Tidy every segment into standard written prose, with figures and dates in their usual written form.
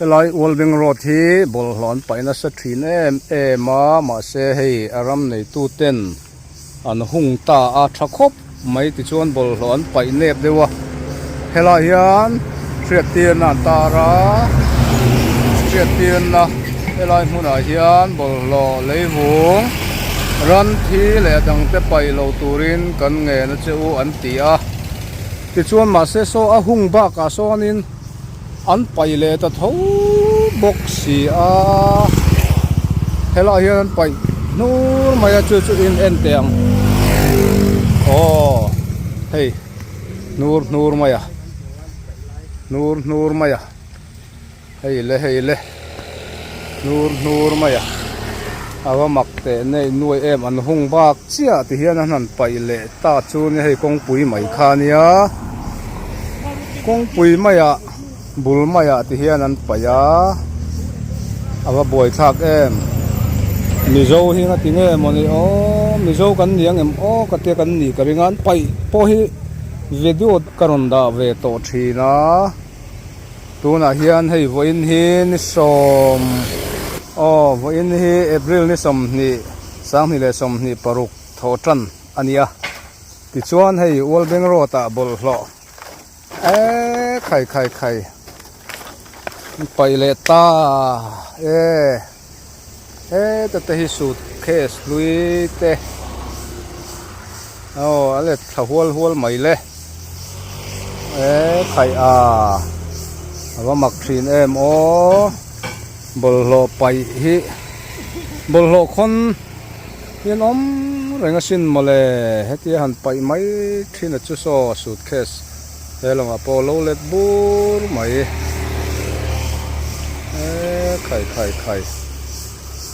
Lai Walbing Road hi bol hlon paina sa thin ma se hei aram nei tu ten an hung ta a thakop mai ti chuan bol hlon pai nep dewa hela hian triatian na tara triatian na helai hmuna hian bol lo leivung ran thi le dang te pai lo turin kan nge na cheu an ti a ti chuan ma se so a hung ba ka sonin an pai le ta tho box si a hela hian an pai nur maya chu in en teng oh hey nur maya nur maya hey le nur maya awa makte nei nuai em an hung bak chia ti hian an pai le ta chu ni hei kong pui mai kha nia kong pui maya bul maya ti hian an paya awa boi thak em mizo hi nga tinge moni o mizo kan niang em o kate kan ni karingan pai po hi video karon da ve to thina tuna hian hei voin hi ni som o voin hi april ni som ni sang ni le som ni paruk thotan ania ti chuan hei Walbing Road ta bol hlo khai pai le ta te hi suitcase lui te ale thahol mai le khai awa mak thin em o bollo pai hi bollo khon yen om renga sin mole heti han pai mai thina chu so suitcase helonga polo let bur mai khai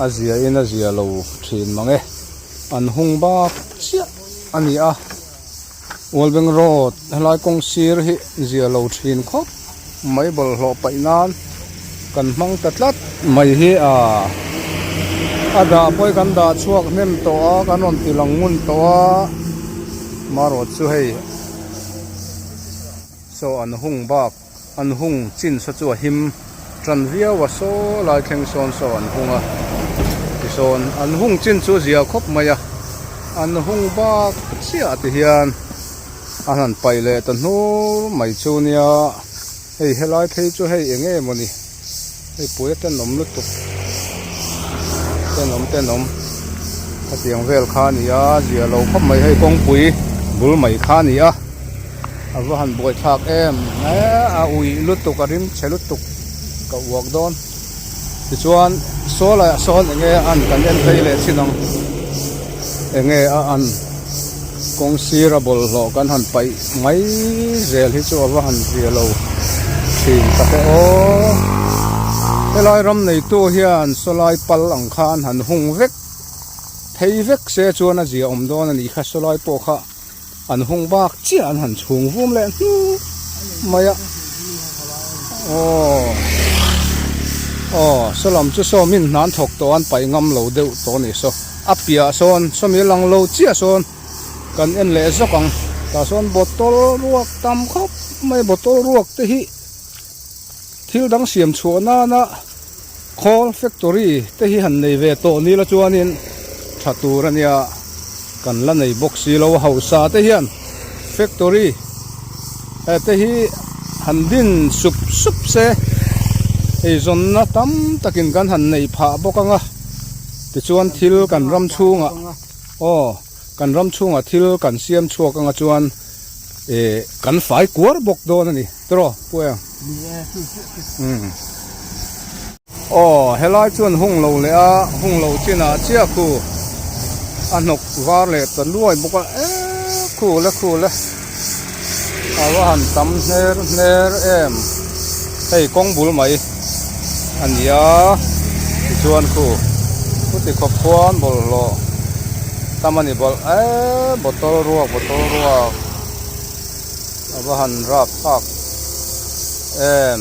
azia lo thin mange an hung ba chia ani a Walbing Road helai kong sir hi zia lo thin khop mai bol hlo painan kan mang tatlat mai hi ada poi kan da chuak nem to a kanon tilangun to a maro chu hei so an hung bak an hung chin sa chu him tran via wa so lai theng son so an hunga ti son an hung chin chu zia khop maya an hung bak chia ti hian an pai le ta nu mai chu nia hei helai thei chu hei enge moni hei pui ten nom lu tu ten nom ta tiang vel kha nia zia lo khop mai hei kong pui bul mai kha nia awa han boi thak em a ui lut tu karim chelut tu ka wak don ti chuan sola son enge an kan en thei le chinang enge a an kong sirabol lo kan han pai mai zel hi chu awa han zia lo tin ta te o helai ram nei tu hian solai pal ang khan han hung vek thei vek se chuan a zia om don ani kha solai po kha an hung bak chi an han chung vum le maya salam chu so min nan thok to an pai ngam lo deuh to ni so apia son somi lang lo chia son kan en le zokang ta son botol ruak tam khop mai botol ruak te hi thil dang siam chuana na khol factory te hi han nei ve to ni la chuanin thaturania kan la nei boxi lo hausa te hian factory te hi handin sup se ei zon na tam takin kan han nei pha bokanga ti chuan thil kan ram chunga kan ram chunga thil kan siam chuakanga chuan kan fai kuar bok don ani tro puya helai chuan hung lo le a hung lo china chia khu anok var le ta luai boka khu le awa han tam ner em hei kong bul mai ania chuan khu puti khop khuan bol lo tamani bol botol ruak awa han rap phak em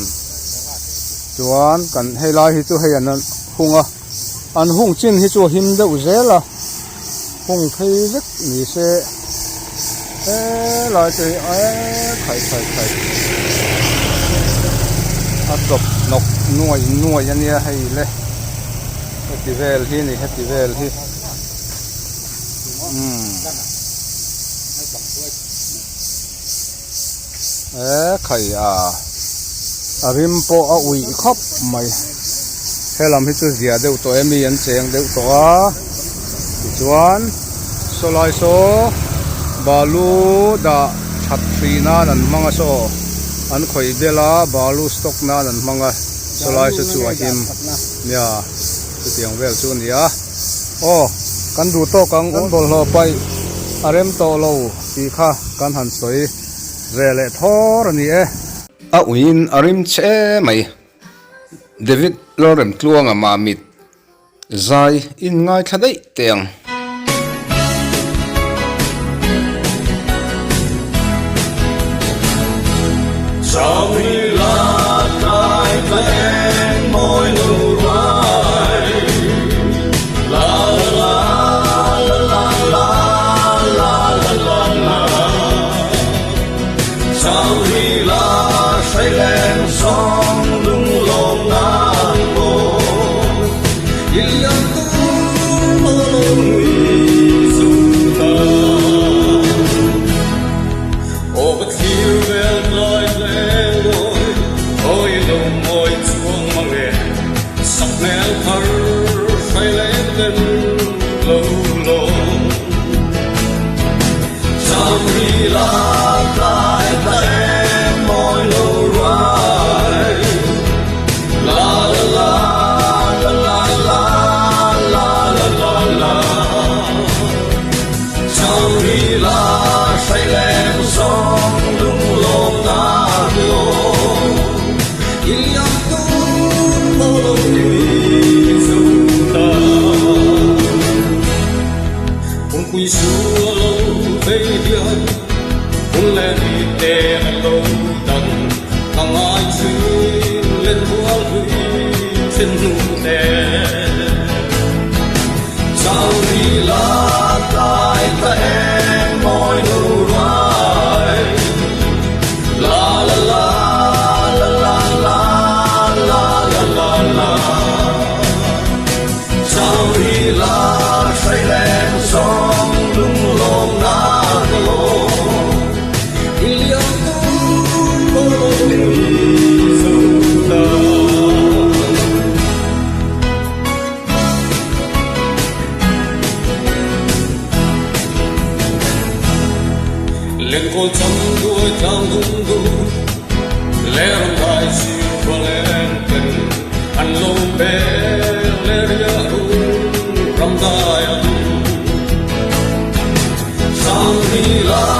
chuan kan helai hi chu hei an hunga an hung chin hi chu him deuh zela hung thei vek ni se lại thì thầy đập nọc nuôi anh em hay lệ hết vel hi này hết vel hi thầy rim po ui khóc mày hay làm hết cho gì đều tụi em yên chèn đều tụi chuan số lại số balu đã chặt phi na năn manga số anh khơi bela balu stock na năn manga số lại số chua him nha cái tiếng vel chuan ya kan du to kang un bol ho pai arem to lo ti kha kan han soi rele thor ni win arim che mai David Lorem tluanga ma mit zai in ngai thadai teng sao hi la kai teng moi lu rai la la la la la la la la sao hi la say lên song lung lom ngang ngô yêu tu mơ lên cô trong đuôi thang dung du lẽ rong hai siêu qua lên cần ăn lô bê lẽ ria ru rong tai sao đi la